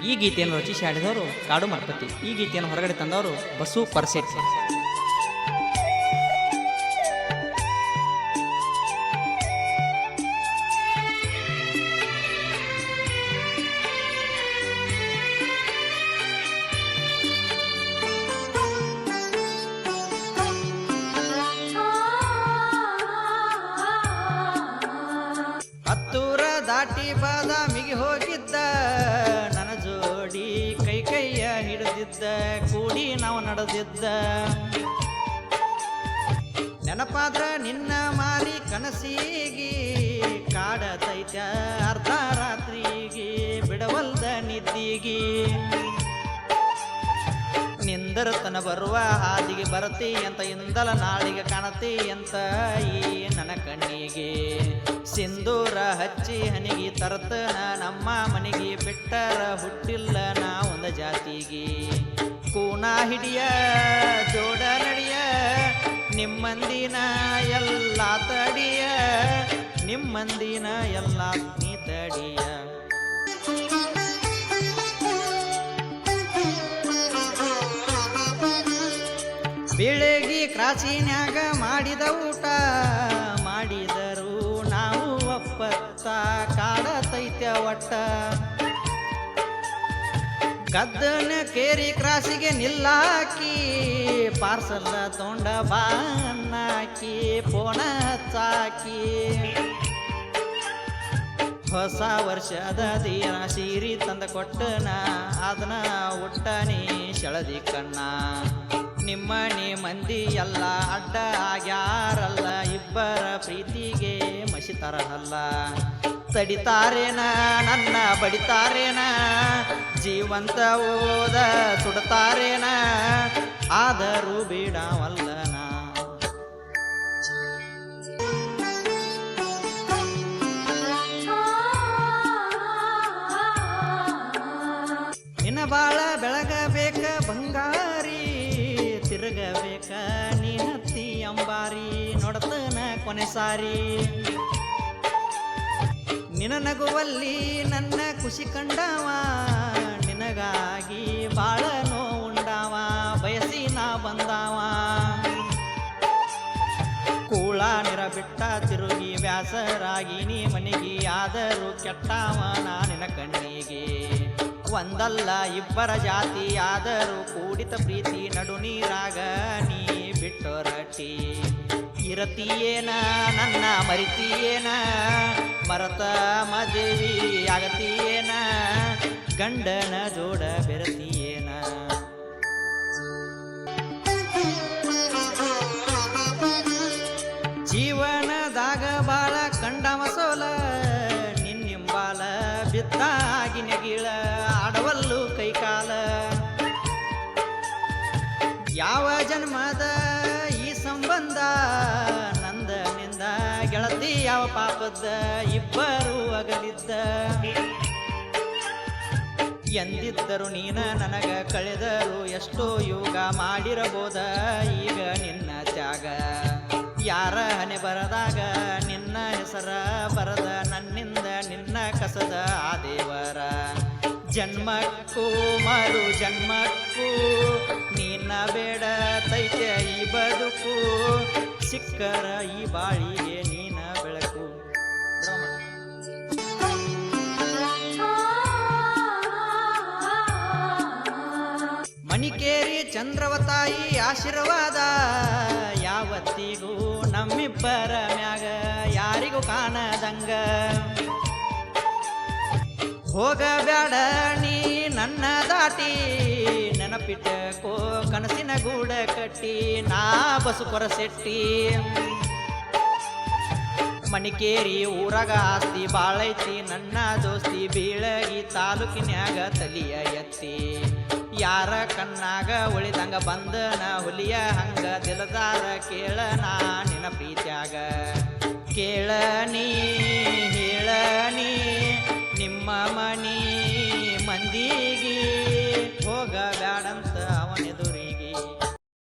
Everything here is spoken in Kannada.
ಈ ಗೀತೆಯನ್ನು ರಚಿಸಿ ಹಾಡಿದವರು ಕಾಡು ಮಠಪತಿ. ಈ ಗೀತೆಯನ್ನು ಹೊರಗಡೆ ತಂದವರು ಬಸು ಪರ್ಸೆಟ್. ಹತ್ತೂರ ದಾಟಿ ಬಾದಾಮಿಗೆ ಹೋಗಿದ್ದ ನನ್ನ ಜೋಡಿ ಕೈಯ ಹಿಡಿದಿದ್ದ ಕೂಡಿ ನಾವು ನಡೆದಿದ್ದ ನೆನಪಾದ್ರ ನಿನ್ನ ಮಾರಿ ಕನಸಿಗೆ ಕಾಡತೈತ ಅರ್ಧ ರಾತ್ರಿಗೆ ಬಿಡವಲ್ದ ನಿದ್ದಿಗೆ ನಿಂದರತನ ಬರುವ ಹಾದಿಗೆ ಬರತಿ ಅಂತ ಇಂದಲ ನಾಳಿಗೆ ಕಾಣತಿ ಅಂತ ಈ ನನ್ನ ಕಣ್ಣಿಗೆ ಸಿಂಧೂರ ಹಚ್ಚಿ ಹನಿಗೆ ತರ್ತನ ನಮ್ಮ ಮನೆಗೆ ಬಿಟ್ಟರ ಹುಟ್ಟಿಲ್ಲ ನಾ ಒಂದು ಜಾತಿಗೆ ಕೂನ ಹಿಡಿಯ ಜೋಡ ನಡಿಯ ನಿಮ್ಮಂದಿನ ಎಲ್ಲ ತಡಿಯ ನಿಮ್ಮಂದಿನ ಎಲ್ಲ ನೀ ತಡಿಯ ಬೆಳಗ್ಗೆ ಕ್ರಾಸಿನ್ಯಾಗ ಮಾಡಿದ ಊಟ ಮಾಡಿದರು ನಾವು ಒಪ್ಪತ್ತ ಕಾಡತೈತ್ಯ ಒಟ್ಟ ಗದ್ದನ ಕೇರಿ ಕ್ರಾಸಿಗೆ ನಿಲ್ಲಾಕಿ ಪಾರ್ಸಲ್ ತೊಂಡ ಬಾನ್ನಾಕಿ ಪೋಣ ಹಚ್ಚಾಕಿ ಹೊಸ ವರ್ಷದ ದಿನ ಸೀರಿ ತಂದ ಕೊಟ್ಟನ ಅದನ್ನ ಉಟ್ಟನಿ ಶಳದಿ ಕಣ್ಣ ನಿಮ್ಮನೆ ಮಂದಿ ಎಲ್ಲ ಅಡ್ಡ ಆಗ್ಯಾರಲ್ಲ ಇಬ್ಬರ ಪ್ರೀತಿಗೆ ಮಸಿತರಹಲ್ಲ ತಡಿತಾರೇನ ನನ್ನ ಬಡಿತಾರೇನ ಜೀವಂತ ಓದ ಸುಡ್ತಾರೇನ ಆದರೂ ಬೇಡವಲ್ಲನ ನಿನ್ನ ಬಾಳ ಬೆಳಗಬೇಕ ಬಂಗಾರಿ ತಿರುಗಬೇಕ ನೀ ಹತ್ತಿ ಅಂಬಾರಿ ನೋಡತನ ಕೊನೆ ಸಾರಿ ನಿನ್ನ ನಗುವಲ್ಲಿ ನನ್ನ ಖುಷಿ ಕಂಡವ ನಿನಗಾಗಿ ಬಾಳ ನೋವುಂಡವ ಬಯಸಿ ನಾ ಬಂದವ ಕೂಳ ನಿರ ಬಿಟ್ಟ ತಿರುಗಿ ವ್ಯಾಸರಾಗಿ ನೀ ಮನೆಗೆ ಆದರೂ ಕೆಟ್ಟವ ನಿನ್ನ ಕಣ್ಣಿಗೆ ಒಂದಲ್ಲ ಇಬ್ಬರ ಜಾತಿ ಆದರೂ ಕೂಡಿತ ಪ್ರೀತಿ ನಡು ನೀರಾಗ ನೀ ಬಿಟ್ಟು ರಟ್ಟಿ ಇರತೀಯೇನ ನನ್ನ ಮರಿತೀಯೇನ ಮರತ ಮದುವೆ ಆಗತೀಯೇನ ಗಂಡನ ಜೋಡ ಬೆರತೀಯೇನ ಜೀವನದಾಗ ಬಾಳ ಕಂಡವ ಸೋಲ ನಿನ್ನಿಂಬಾಲ ಬಿದ್ದಾಗಿ ನೆಗಿಳ ಆಡವಲ್ಲು ಕೈಕಾಲ ಯಾವ ಜನ್ಮದ ಈ ಸಂಬಂಧ ನಂದನಿಂದ ಗೆಳತಿ ಯಾವ ಪಾಪದ ಇಬ್ಬರು ಅಗಲಿದ್ದ ಎಂದಿದ್ದರು ನೀನ ನನಗ ಕಳೆದರು ಎಷ್ಟೋ ಯೋಗ ಮಾಡಿರಬೋದ ಈಗ ನಿನ್ನ ತ್ಯಾಗ ಯಾರ ಹಣೆ ಬರದಾಗ ನಿನ್ನ ಹೆಸರ ಬರದ ನನ್ನಿಂದ ನಿನ್ನ ಕಸದ ಆ ದೇವರ ಜನ್ಮಕ್ಕೂ ಮರು ಜನ್ಮಕ್ಕೂ ನಿನ್ನ ಬೇಡ ತೈತ್ಯ ಈ ಬದುಕು ಸಿಕ್ಕರ ಈ ಬಾಳಿಗೆ ನೀನ ಬೆಳಕು ಮಣಿಕೇರಿ ಚಂದ್ರವತಾಯಿ ಆಶೀರ್ವಾದ ಯಾವತ್ತಿಗೂ ನಮ್ಮಿಬ್ಬರ ಮ್ಯಾಗ ಯಾರಿಗೂ ಕಾಣದಂಗ ಹೋಗಬ್ಯಾಡ ನೀ ನನ್ನ ದಾಟಿ ನೆನಪಿಟ್ಟಕೋ ಕನಸಿನ ಗೂಡ ಕಟ್ಟಿ ನಾ ಬಸು ಕೊರಸೆಟ್ಟಿ ಮಣಿಕೇರಿ ಊರಾಗ ಆಸ್ತಿ ಬಾಳೈತಿ ನನ್ನ ದೋಸ್ತಿ ಬೀಳಗಿ ತಾಲೂಕಿನ್ಯಾಗ ತಲಿಯ ಎತ್ತಿ ಯಾರ ಕಣ್ಣಾಗ ಉಳಿದಂಗ ಬಂದನ ಹುಲಿಯ ಹಂಗ ದಿಲದಾರ ಕೇಳ ನಾ ನಿನ್ನ ಪ್ರೀತ್ಯಾಗ ಕೇಳನಿ ಹೇಳನಿ ನಿಮ್ಮ ಮನಿ ಮಂದಿಗೆ ಹೋಗಬ್ಯಾಡಂತ